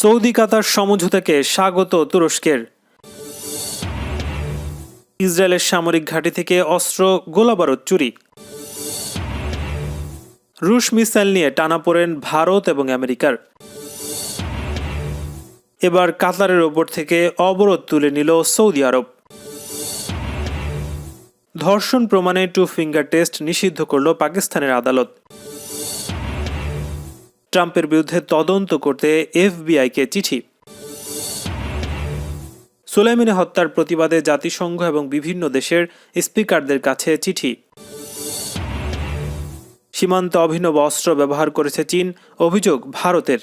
Saudi কাতার সমঝোতাকে স্বাগত তুরস্কের। ইসরায়েলের সামরিক ঘাঁটি থেকে অস্ত্র গোলাবারুদ চুরি। রুশ মিসাইল নিয়ে টানাপোড়েন ভারত এবং আমেরিকার। এবার কাতারের ওপর থেকে অবরোধ তুলে নিল সৌদি আরব। ধর্ষণ প্রমাণে 2 ফিঙ্গার টেস্ট নিষিদ্ধ করল পাকিস্তানের আদালত। ট্রাম্পের বিরুদ্ধে তদন্ত করতে এফবিআইকে চিঠি। সুলাইমানি হত্যার প্রতিবাদে জাতিসংঘ এবং বিভিন্ন দেশের স্পিকারদের কাছে চিঠি। সীমান্তে অভিনব অস্ত্র ব্যবহার করেছে চীন, অভিযোগ ভারতের।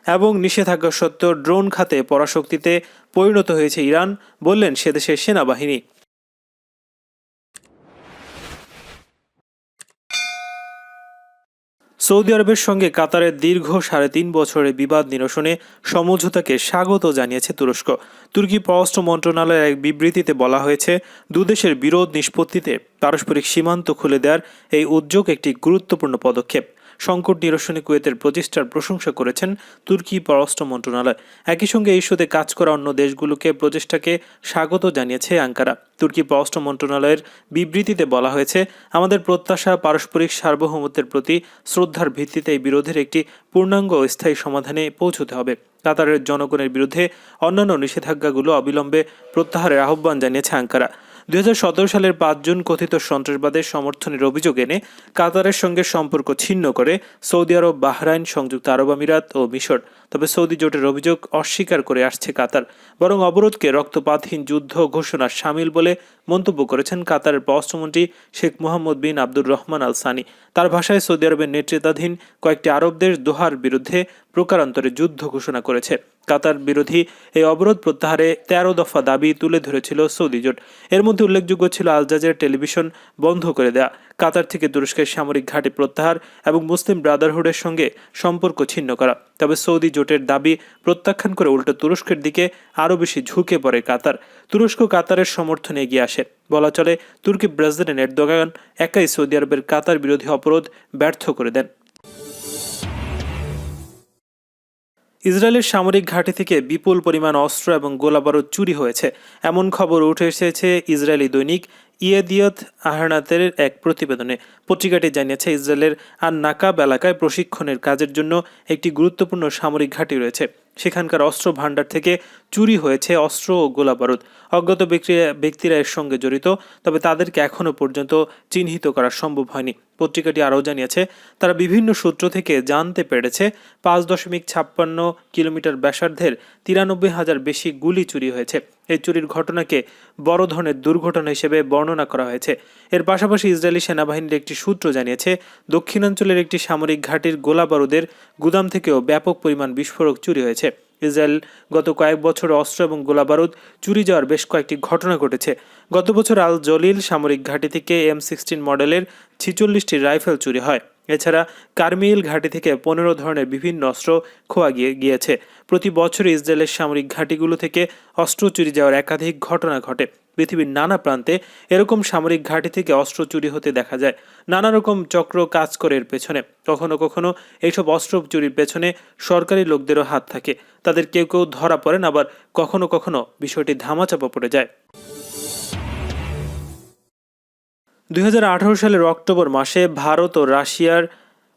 এবং নিষেধাজ্ঞা সত্ত্বেও ড্রোন খাতে পরাশক্তিতে পরিণত হয়েছে ইরান, বললেন সেদেশের সেনাবাহিনী। সৌদি আরবের সঙ্গে কাতারের দীর্ঘ 3.5 বছরের বিবাদ নিরসনে সমঝোতাকে স্বাগত জানিয়েছে তুরস্ক। তুর্কি পররাষ্ট্র মন্ত্রণালয়ের এক বিবৃতিতে বলা হয়েছে, দুদেশের বিরোধ নিষ্পত্তিতে পারস্পরিক সীমান্ত খুলে দেওয়ার এই উদ্যোগ একটি গুরুত্বপূর্ণ পদক্ষেপ। সংকট নিরসনে কুয়েতের প্রচেষ্টার প্রশংসা করেছেন তুর্কি পররাষ্ট্র মন্ত্রণালয়। একই সঙ্গে এই ইস্যুতে কাজ করা অন্য দেশগুলোকে প্রচেষ্টাকে স্বাগত জানিয়েছে আঙ্কারা। তুর্কি পররাষ্ট্র মন্ত্রণালয়ের বিবৃতিতে বলা হয়েছে, আমাদের প্রত্যাশা পারস্পরিক সার্বভৌমত্বের প্রতি শ্রদ্ধার ভিত্তিতে এই বিরোধের একটি পূর্ণাঙ্গ ও স্থায়ী সমাধানে পৌঁছতে হবে। কাতারের জনগণের বিরুদ্ধে অন্যান্য নিষেধাজ্ঞাগুলো অবিলম্বে প্রত্যাহারের আহ্বান জানিয়েছে আঙ্কারা। 2017 সালের 5 জুন কথিত সন্ত্রাসবাদের সমর্থনের অভিযোগ এনে কাতারের সঙ্গে সম্পর্ক ছিন্ন করে সৌদি আরব, বাহরাইন, সংযুক্ত আরব আমিরাত ও মিশর। তবে সৌদি জোটের অভিযোগ অস্বীকার করে আসছে কাতার, বরং অবরোধকে রক্তপাতহীন যুদ্ধ ঘোষণার শামিল বলে মন্তব্য করেছেন কাতারের পররাষ্ট্রমন্ত্রী শেখ মোহাম্মদ বিন আব্দুর রহমান আল সানি। তার ভাষায়, সৌদি আরবের নেতৃত্বাধীন কয়েকটি আরব দেশ দোহার বিরুদ্ধে প্রকারান্তরে যুদ্ধ ঘোষণা করেছে। কাতার বিরোধী এই অবরোধ প্রত্যাহারে 13 দফা দাবি তুলে ধরেছিল সৌদি জোট। এর মধ্যে উল্লেখযোগ্য ছিল আল জাজিরা টেলিভিশন বন্ধ করে দেয়া, কাতার থেকে তুরস্কের সামরিক ঘাঁটি প্রত্যাহার এবং মুসলিম ব্রাদারহুডের সঙ্গে সম্পর্ক ছিন্ন করা। তবে সৌদি জোটের দাবি প্রত্যাখ্যান করে উল্টো তুরস্কের দিকে আরও বেশি ঝুঁকে পড়ে কাতার। তুরস্ক কাতারের সমর্থনে এগিয়ে আসে। বলা চলে, তুর্কি প্রেসিডেন্ট এরদোগান একাই সৌদি আরবের কাতার বিরোধী অবরোধ ব্যর্থ করে দেন। ইসরায়েলের সামরিক ঘাঁটি থেকে বিপুল পরিমাণ অস্ত্র এবং গোলাবারুদ চুরি হয়েছে, এমন খবর উঠে এসেছে ইসরায়েলি দৈনিক ইয়েদিয়ত আহরনাতের এক প্রতিবেদনে। পত্রিকাটি জানিয়েছে, ইসরায়েলের আর নাকাব এলাকায় প্রশিক্ষণের কাজের জন্য একটি গুরুত্বপূর্ণ সামরিক ঘাঁটি রয়েছে। সেখানকার অস্ত্র ভাণ্ডার থেকে চুরি হয়েছে অস্ত্র ও গোলাবারুদ। অজ্ঞাত ব্যক্তিরা এর সঙ্গে জড়িত, তবে তাদেরকে এখনও পর্যন্ত চিহ্নিত করা সম্ভব হয়নি। পত্রিকাটি আরও জানিয়েছে, তারা বিভিন্ন সূত্র থেকে জানতে পেরেছে 5.56 কিলোমিটার ব্যাসার্ধের 93,000 বেশি গুলি চুরি হয়েছে। এই চুরির ঘটনাকে বড় ধরনের দুর্ঘটনা হিসেবে বর্ণনা করা হয়েছে। এর পাশাপাশি ইসরায়েলি সেনাবাহিনীর একটি সূত্র জানিয়েছে, দক্ষিণাঞ্চলের একটি সামরিক ঘাঁটির গোলাবারুদের গুদাম থেকেও ব্যাপক পরিমাণ বিস্ফোরক চুরি হয়েছে। ইসরায়েল গত কয়েক বছর অস্ত্র এবং গোলাবারুদ চুরি যাওয়ার বেশ কয়েকটি ঘটনা ঘটেছে। গত বছর আল জলিল সামরিক ঘাঁটি থেকে M16 মডেলের 46টি রাইফেল চুরি হয়। এছাড়া কারমিল ঘাঁটি থেকে 15 ধরনের বিভিন্ন অস্ত্র খোয়া গিয়েছে। প্রতি বছর ইসরায়েলের সামরিক ঘাঁটিগুলো থেকে অস্ত্র চুরি যাওয়ার একাধিক ঘটনা ঘটে। পৃথিবীর নানা প্রান্তে এরকম সামরিক ঘাঁটি থেকে অস্ত্র চুরি হতে দেখা যায়। নানা রকম চক্র কাজ করে এর পেছনে। কখনো কখনো এইসব অস্ত্র চুরির পেছনে সরকারি লোকদেরও হাত থাকে। তাদের কেউ কেউ ধরা পড়েন, আবার কখনো কখনো বিষয়টি ধামাচাপা পড়ে যায়। 2018 সালের অক্টোবর মাসে ভারত ও রাশিয়ার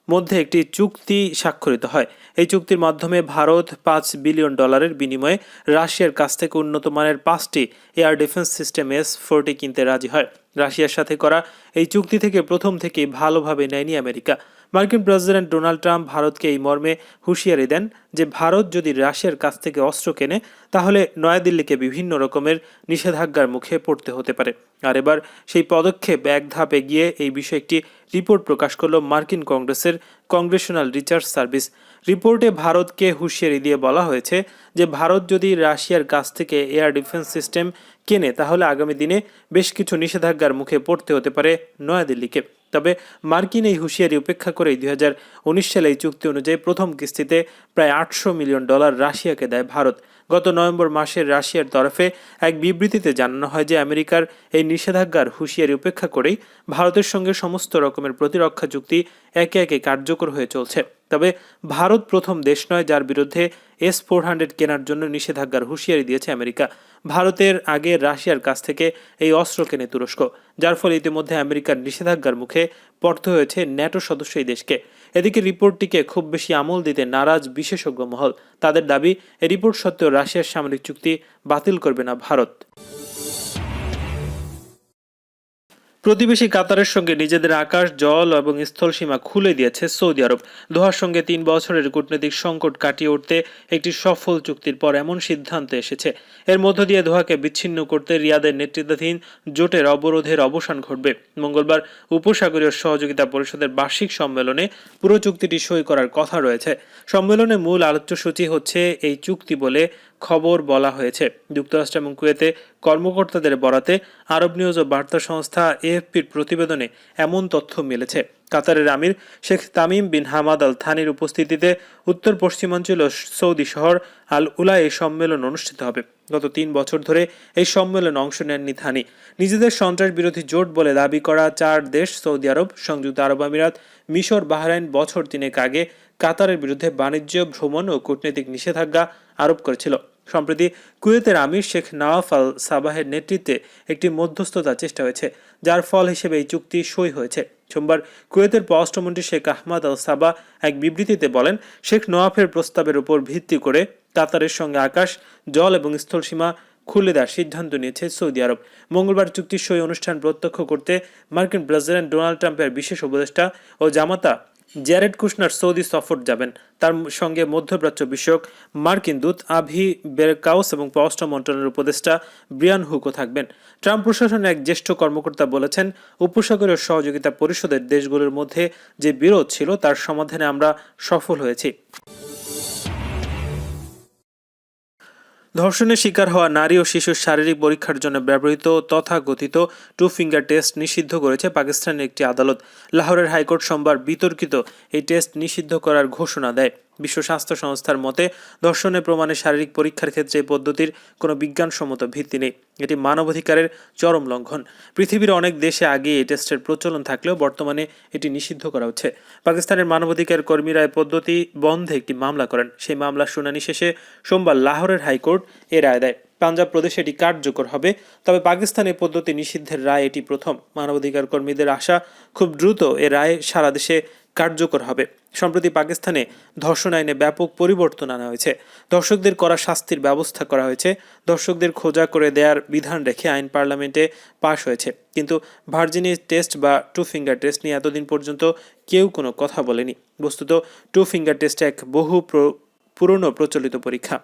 মধ্যে একটি চুক্তি স্বাক্ষরিত হয়। এই চুক্তির মাধ্যমে ভারত $5 বিলিয়ন বিনিময়ে রাশিয়ার কাছ থেকে উন্নত মানের 5টি এয়ার ডিফেন্স সিস্টেম S-40 কিনতে রাজি হয়। রাশিয়ার সাথে করা এই চুক্তি থেকে প্রথম থেকেই ভালোভাবে নেয়নি আমেরিকা। মার্কিন প্রেসিডেন্ট ডোনাল্ড ট্রাম্প ভারতকে এই মর্মে হুঁশিয়ারি দেন যে ভারত যদি রাশিয়ার কাছ থেকে অস্ত্র কেনে, তাহলে নয়াদিল্লিকে বিভিন্ন রকমের নিষেধাজ্ঞার মুখে পড়তে হতে পারে। আর এবার সেই পদক্ষেপ এক ধাপ এগিয়ে এই বিষয়ে একটি রিপোর্ট প্রকাশ করল মার্কিন কংগ্রেসের কংগ্রেশনাল রিসার্চ সার্ভিস। রিপোর্টে ভারতকে হুঁশিয়ারি দিয়ে বলা হয়েছে যে ভারত যদি রাশিয়ার কাছ থেকে এয়ার ডিফেন্স সিস্টেম কেনে, তাহলে আগামী দিনে বেশ কিছু নিষেধাজ্ঞার মুখে পড়তে হতে পারে নয়াদিল্লিকে। তবে মার্কিন এই হুঁশিয়ারি উপেক্ষা করেই 2019 সালে এই চুক্তি অনুযায়ী প্রথম কিস্তিতে প্রায় $800 মিলিয়ন রাশিয়াকে দেয় ভারত। গত নভেম্বর মাসে রাশিয়ার তরফে এক বিবৃতিতে জানানো হয় যে আমেরিকার এই নিষেধাজ্ঞার হুঁশিয়ারি উপেক্ষা করেই ভারতের সঙ্গে সমস্ত রকমের প্রতিরক্ষা চুক্তি একে একে কার্যকর হয়ে চলছে। তবে ভারত প্রথম দেশ নয় যার বিরুদ্ধে S-400 কেনার জন্য নিষেধাজ্ঞার হুঁশিয়ারি দিয়েছে আমেরিকা। ভারতের আগে রাশিয়ার কাছ থেকে এই অস্ত্র কেনে তুরস্ক, যার ফলে ইতিমধ্যে আমেরিকার নিষেধাজ্ঞার মুখে পড়তে হয়েছে ন্যাটো সদস্য এই দেশকে। এদিকে রিপোর্টটিকে খুব বেশি আমল দিতে নারাজ বিশেষজ্ঞ মহল। তাদের দাবি, এই রিপোর্ট সত্ত্বেও রাশিয়ার সামরিক চুক্তি বাতিল করবে না ভারত। প্রতিবেশী কাতারের সঙ্গে নিজেদের আকাশ, জল এবং স্থল সীমা খুলে দিয়েছে সৌদি আরব। দোহার সঙ্গে 3 বছরের কূটনৈতিক সংকট কাটিয়ে উঠতে একটি সফল চুক্তির পর এমন সিদ্ধান্ত এসেছে। এর মধ্য দিয়ে দোহাকে বিচ্ছিন্ন করতে রিয়াদের নেতৃত্বাধীন জোটের অবরোধের অবসান ঘটবে। মঙ্গলবার উপসাগরীয় সহযোগিতা পরিষদের বার্ষিক সম্মেলনে পুরো চুক্তিটি সই করার কথা রয়েছে। সম্মেলনে মূল আলোচ্যসূচি হচ্ছে এই চুক্তি বলে খবর বলা হয়েছে। যুক্তরাষ্ট্র এবং কুয়েতে কর্মকর্তাদের বরাতে আরব নিউজ ও বার্তা সংস্থা AFPর প্রতিবেদনে এমন তথ্য মিলেছে। কাতারের আমির Sheikh Tamim bin Hamad Al থানির উপস্থিতিতে উত্তর পশ্চিমাঞ্চল সৌদি শহর আল উলা এই সম্মেলন অনুষ্ঠিত হবে। গত 3 বছর ধরে এই সম্মেলনে অংশ নেননি থানি। নিজেদের সন্ত্রাস বিরোধী জোট বলে দাবি করা 4 দেশ সৌদি আরব, সংযুক্ত আরব আমিরাত, মিশর, বাহরাইন বছর 3 আগে কাতারের বিরুদ্ধে বাণিজ্য, ভ্রমণ ও কূটনৈতিক নিষেধাজ্ঞা আরোপ করেছিল। সম্প্রতি কুয়েতের আমির শেখ নওয়াফ আল সাবাহের নেতৃত্বে একটি মধ্যস্থতা চেষ্টা হয়েছে, যার ফল হিসেবে এই চুক্তি সই হয়েছে। সোমবার কুয়েতের পররাষ্ট্রমন্ত্রী শেখ আহমদ আল সাবাহ এক বিবৃতিতে বলেন, শেখ নওয়াফের প্রস্তাবের উপর ভিত্তি করে কাতারের সঙ্গে আকাশ, জল এবং স্থল সীমা খুলে দেওয়ার সিদ্ধান্ত নিয়েছে সৌদি আরব। মঙ্গলবার চুক্তির সই অনুষ্ঠান প্রত্যক্ষ করতে মার্কিন প্রেসিডেন্ট ডোনাল্ড ট্রাম্পের বিশেষ উপদেষ্টা ও জামাতা জ্যারেড কুশনার সৌদি সফর যাবেন। তার সঙ্গে মধ্যপ্রাচ্য বিষয়ক মার্কিন দূত আভি বেরকাউস এবং পররাষ্ট্র মন্ত্রণালয়ের উপদেষ্টা ব্রিয়ান হুকও থাকবেন। ট্রাম্প প্রশাসনের এক জ্যেষ্ঠ কর্মকর্তা বলেছেন, উপসাগরীয় সহযোগিতা পরিষদের দেশগুলোর মধ্যে যে বিরোধ ছিল তার সমাধানে আমরা সফল হয়েছি। ধর্ষণের শিকার হওয়া নারী ও শিশুর শারীরিক পরীক্ষার জন্য ব্যবহৃত তথাকথিত 2 ফিঙ্গার টেস্ট নিষিদ্ধ করেছে পাকিস্তানের একটি আদালত। লাহোরের হাইকোর্ট সোমবার বিতর্কিত এই টেস্ট নিষিদ্ধ করার ঘোষণা দেয়। বিশ্ব স্বাস্থ্য সংস্থার মতে, ধর্ষণের প্রমাণে শারীরিক পরীক্ষার ক্ষেত্রে এই পদ্ধতির কোনো বিজ্ঞানসম্মত ভিত্তি নেই। এটি মানবাধিকারের চরম লঙ্ঘন। পৃথিবীর অনেক দেশে আগে এই টেস্টের প্রচলন থাকলেও বর্তমানে এটি নিষিদ্ধ করা হচ্ছে। পাকিস্তানের মানবাধিকার কর্মীরা এই পদ্ধতি বন্ধে একটি মামলা করেন। সেই মামলার শুনানি শেষে সোমবার লাহোরের হাইকোর্ট এ রায় দেয়। পাঞ্জাব প্রদেশে এটি কার্যকর হবে। তবে পাকিস্তানের পদ্ধতি নিষিদ্ধের রায় এটি প্রথম। মানবাধিকার কর্মীদের আশা, খুব দ্রুত এ রায় সারা দেশে কার্যকর হবে। সম্প্রতি পাকিস্তানে ধর্ষণ আইনে ব্যাপক পরিবর্তন আনা হয়েছে। ধর্ষকদের করা শাস্তির ব্যবস্থা করা হয়েছে। ধর্ষকদের খোঁজা করে দেওয়ার বিধান রেখে আইন পার্লামেন্টে পাশ হয়েছে। কিন্তু ভার্জিনি টেস্ট বা 2 ফিঙ্গার টেস্ট নিয়ে এতদিন পর্যন্ত কেউ কোনো কথা বলেনি। বস্তুত 2 ফিঙ্গার টেস্ট এক বহু পুরনো প্রচলিত পরীক্ষা।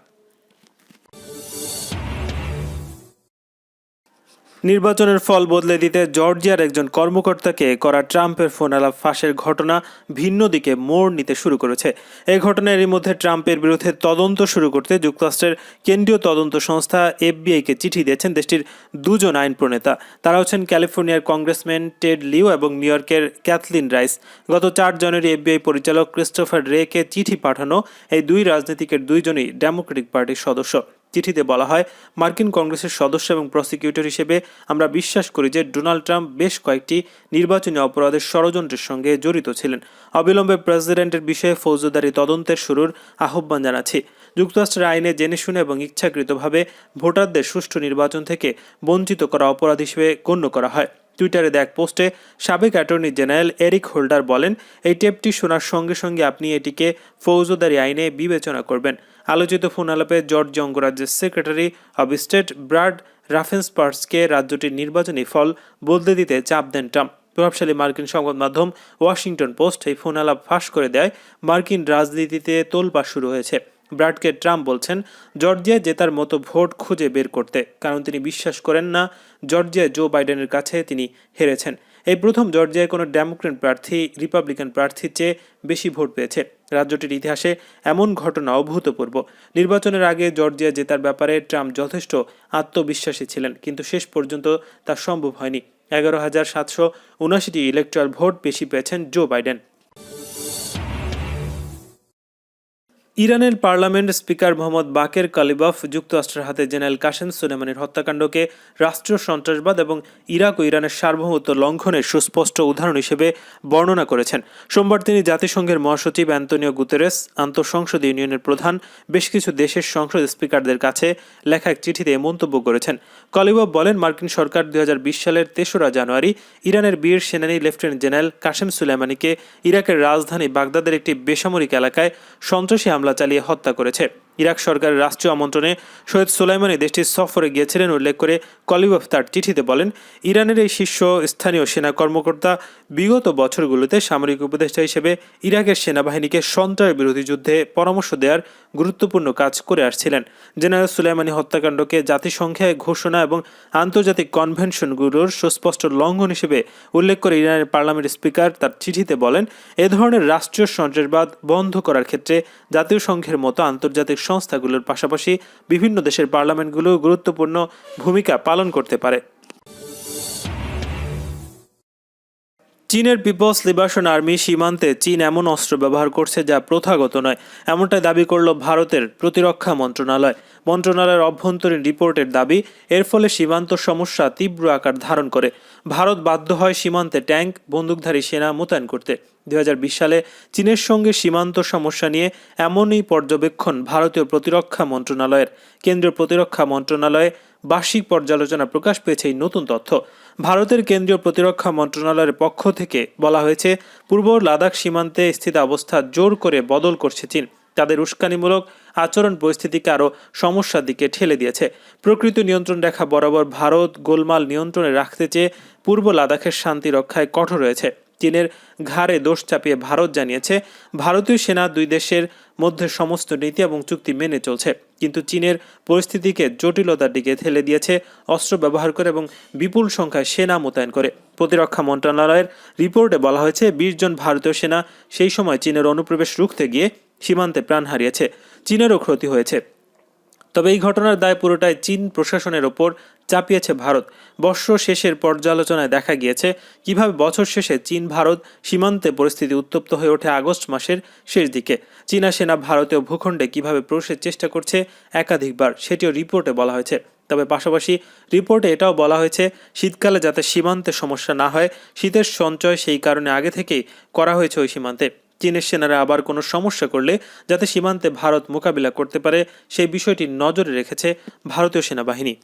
নির্বাচনের ফল বদলে দিতে জর্জিয়ার একজন কর্মকর্তাকে করা ট্রাম্পের ফোন আলাপ ফাঁসের ঘটনা ভিন্ন দিকে মোড় নিতে শুরু করেছে। এই ঘটনা এরই মধ্যে ট্রাম্পের বিরুদ্ধে তদন্ত শুরু করতে যুক্তরাষ্ট্রের কেন্দ্রীয় তদন্ত সংস্থা FBI-কে চিঠি দিয়েছেন দেশটির 2 জন আইন প্রণেতা। তারা হচ্ছেন ক্যালিফোর্নিয়ার কংগ্রেসম্যান টেড লিউ এবং নিউ ইয়র্কের ক্যাথলিন রাইস। গত 4 জানুয়ারি FBI পরিচালক ক্রিস্টোফার রেকে চিঠি পাঠানো এই 2 রাজনীতিকের 2 জনই ডেমোক্রেটিক পার্টির সদস্য। চিঠিতে বলা হয়, মার্কিন কংগ্রেসের সদস্য এবং প্রসিকিউটর হিসেবে আমরা বিশ্বাস করি যে ডোনাল্ড ট্রাম্প বেশ কয়েকটি নির্বাচনী অপরাধের ষড়যন্ত্রের সঙ্গে জড়িত ছিলেন। অবিলম্বে প্রেসিডেন্টের বিষয়ে ফৌজদারি তদন্তের শুরুর আহ্বান জানাচ্ছি। যুক্তরাষ্ট্রের আইনে জেনে শুনে এবং ইচ্ছাকৃতভাবে ভোটারদের সুষ্ঠু নির্বাচন থেকে বঞ্চিত করা অপরাধ হিসেবে গণ্য করা হয়। টুইটারে দেয়া এক পোস্টে সাবেক অ্যাটর্নি জেনারেল এরিক হোল্ডার বলেন, এই টেপটি শোনার সঙ্গে সঙ্গে আপনি এটিকে ফৌজদারি আইনে বিবেচনা করবেন। আলোচিত ফোন আলাপে জর্জিয়া অঙ্গরাজ্যের সেক্রেটারি অব স্টেট ব্রাড রাফেন্সপার্সকে রাজ্যটির নির্বাচনী ফল বদলে দিতে চাপ দেন ট্রাম্প। প্রভাবশালী মার্কিন সংবাদ মাধ্যম ওয়াশিংটন পোস্ট এই ফোন আলাপ ফাঁস করে দেয় মার্কিন রাজনীতিতে তোলপাড় শুরু হয়েছে। ব্রাডকে ট্রাম্প বলছেন জর্জিয়ায় জেতার মতো ভোট খুঁজে বের করতে, কারণ তিনি বিশ্বাস করেন না জর্জিয়ায় জো বাইডেনের কাছে তিনি হেরেছেন। এই প্রথম জর্জিয়ায় কোনো ডেমোক্রেট প্রার্থী রিপাবলিকান প্রার্থীর চেয়ে বেশি ভোট পেয়েছে। রাজ্যটির ইতিহাসে এমন ঘটনা অভূতপূর্ব। নির্বাচনের আগে জর্জিয়া জেতার ব্যাপারে ট্রাম্প যথেষ্ট আত্মবিশ্বাসী ছিলেন, কিন্তু শেষ পর্যন্ত তা সম্ভব হয়নি। 11,779টি ইলেকট্রাল ভোট বেশি পেয়েছেন জো বাইডেন। ইরানের পার্লামেন্ট স্পিকার মোহাম্মদ বাকের কালিবাফ যুক্তরাষ্ট্রের হাতে জেনারেল কাসেম সুলেমানির হত্যাকাণ্ডকে রাষ্ট্রীয় সন্ত্রাসবাদ এবং ইরাক ও ইরানের সার্বভৌমত্ব লঙ্ঘনের সুস্পষ্ট উদাহরণ হিসেবে বর্ণনা করেছেন। সোমবার তিনি জাতিসংঘের মহাসচিব অ্যান্তোনিও গুতেরেস, আন্তঃসংসদীয় ইউনিয়নের প্রধান, বেশ কিছু দেশের সংসদ স্পিকারদের কাছে লেখা এক চিঠিতে মন্তব্য করেছেন। কালিবাফ বলেন, মার্কিন সরকার 2020 সালের 3রা জানুয়ারি ইরানের বীর সেনানী লেফটেন্যান্ট জেনারেল কাসেম সুলেমানিকে ইরাকের রাজধানী বাগদাদের একটি বেসামরিক এলাকায় সন্ত্রাসী হামলা চালিয়ে হত্যা করেছে। ইরাক সরকারের রাষ্ট্রীয় আমন্ত্রণে শহীদ সুলাইমানি দেশটির সফরে গিয়েছিলেন উল্লেখ করে কালিবাফ তার চিঠিতে বলেন, ইরানের এই শীর্ষ স্থানীয় সেনা কর্মকর্তা বিগত বছরগুলোতে সামরিক উপদেষ্টা হিসেবে ইরাকের সেনাবাহিনীকে সন্ত্রাস বিরোধী যুদ্ধে পরামর্শ দেওয়ার গুরুত্বপূর্ণ কাজ করে আসছিলেন। জেনারেল সুলাইমানি হত্যাকাণ্ডকে জাতিসংঘে ঘোষণা এবং আন্তর্জাতিক কনভেনশনগুলোর সুস্পষ্ট লঙ্ঘন হিসেবে উল্লেখ করে ইরানের পার্লামেন্ট স্পিকার তার চিঠিতে বলেন, এ ধরনের রাষ্ট্রীয় সন্ত্রাসবাদ বন্ধ করার ক্ষেত্রে জাতীয় সংঘের মতো আন্তর্জাতিক সংস্থাগুলোর পাশাপাশি বিভিন্ন দেশের পার্লামেন্টগুলো গুরুত্বপূর্ণ ভূমিকা পালন করতে পারে। চীনের পিপলস লিবারেশন আর্মি সীমান্তে চীন এমন অস্ত্র ব্যবহার করছে যা প্রথাগত নয়, এমনটাই দাবি করল ভারতের প্রতিরক্ষা মন্ত্রণালয়। মন্ত্রণালয়ের অভ্যন্তরীণ রিপোর্টের দাবি, এর ফলে সীমান্ত সমস্যা তীব্র আকার ধারণ করে। ভারত বাধ্য হয় সীমান্তে ট্যাঙ্ক, বন্দুকধারী সেনা মোতায়েন করতে। 2020 সালে চীনের সঙ্গে সীমান্ত সমস্যা নিয়ে এমনই পর্যবেক্ষণ ভারতীয় প্রতিরক্ষা মন্ত্রণালয়ের। কেন্দ্রীয় প্রতিরক্ষা মন্ত্রণালয়ে বার্ষিক পর্যালোচনা প্রকাশ পেয়েছে এই নতুন তথ্য। ভারতের কেন্দ্রীয় প্রতিরক্ষা মন্ত্রণালয়ের পক্ষ থেকে বলা হয়েছে, পূর্ব লাদাখ সীমান্তে স্থিত অবস্থা জোর করে বদল করছে চীন। তাদের উস্কানিমূলক আচরণ পরিস্থিতিকে আরও সমস্যার দিকে ঠেলে দিয়েছে। প্রকৃত নিয়ন্ত্রণ রেখা বরাবর ভারত গোলমাল নিয়ন্ত্রণে রাখতে চেয়ে পূর্ব লাদাখের শান্তি রক্ষায় কঠোর হয়েছে। চীনের ঘাড়ে দোষ চাপিয়ে ভারত জানিয়েছে, ভারতীয় সেনা দুই দেশের মধ্যে সমস্ত নীতি এবং চুক্তি মেনে চলছে, কিন্তু চীনের পরিস্থিতিকে জটিলতার দিকে ঠেলে দিয়েছে অস্ত্র ব্যবহার করে এবং বিপুল সংখ্যায় সেনা মোতায়েন করে। প্রতিরক্ষা মন্ত্রণালয়ের রিপোর্টে বলা হয়েছে, 20 জন ভারতীয় সেনা সেই সময় চীনের অনুপ্রবেশ রুখতে গিয়ে সীমান্তে প্রাণ হারিয়েছে। চীনেরও ক্ষতি হয়েছে। তবে এই ঘটনার দায় পুরোটাই চীন প্রশাসনের ওপর চাপিয়েছে ভারত। বর্ষ শেষের পর্যালোচনায় দেখা গিয়েছে কিভাবে বছর শেষে চীন ভারত সীমান্তে পরিস্থিতি উত্তপ্ত হয়ে ওঠে আগস্ট মাসের শেষ দিকে। চীনা সেনা ভারতীয় ভূখণ্ডে কিভাবে প্রবেশের চেষ্টা করছে একাধিকবার, সেটিও রিপোর্টে বলা হয়েছে। তবে পাশাপাশি রিপোর্টে এটাও বলা হয়েছে, শীতকালে যাতে সীমান্তে সমস্যা না হয়, শীতের সঞ্চয় সেই কারণে আগে থেকেই করা হয়েছে ওই সীমান্তে। চীনের সেনারা আবার কোনো সমস্যা করলে যাতে সীমান্তে ভারত মোকাবিলা করতে পারে, সেই বিষয়টি নজরে রেখেছে ভারতীয় সেনাবাহিনী।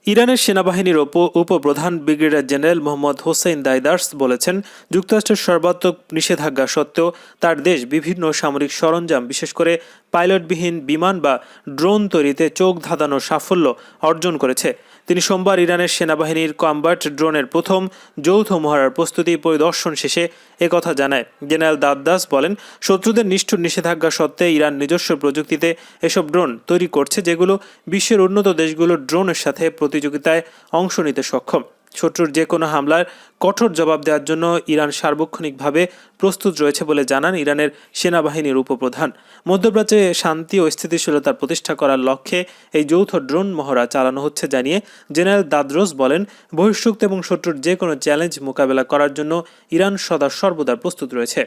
ইরানের সেনাবাহিনীর উপপ্রধান ব্রিগেডিয়ার জেনারেল মোহাম্মদ হোসেইন দাইদার্স বলেছেন, যুক্তরাষ্ট্রের সর্বাত্মক নিষেধাজ্ঞা সত্ত্বেও তার দেশ বিভিন্ন সামরিক সরঞ্জাম, বিশেষ করে পাইলটবিহীন বিমান বা ড্রোন তৈরিতে চোখ ধাঁধানো সাফল্য অর্জন করেছে। তিনি সোমবার ইরানের সেনাবাহিনীর কম্ব্যাট ড্রোনের প্রথম যৌথ মহড়ার প্রস্তুতি পরিদর্শন শেষে একথা জানায়। জেনারেল দাদ্দাস বলেন, শত্রুদের নিষ্ঠুর নিষেধাজ্ঞা সত্ত্বে ইরান নিজস্ব প্রযুক্তিতে এসব ড্রোন তৈরি করছে, যেগুলো বিশ্বের উন্নত দেশগুলোর ড্রোনের সাথে প্রতিযোগিতায় অংশ নিতে সক্ষম। শত্রুর যে কোনো হামলার কঠোর জবাব দেওয়ার জন্য ইরান সার্বক্ষণিকভাবে প্রস্তুত রয়েছে বলে জানান ইরানের সেনাবাহিনীর উপপ্রধান। মধ্যপ্রাচ্যে শান্তি ও স্থিতিশীলতার প্রতিষ্ঠা করার লক্ষ্যে এই যৌথ ড্রোন মহড়া চালানো হচ্ছে জানিয়ে জেনারেল দাদ্রোস বলেন, বহিঃশক্তি এবং শত্রুর যে কোনো চ্যালেঞ্জ মোকাবেলা করার জন্য ইরান সদা সর্বদা প্রস্তুত রয়েছে।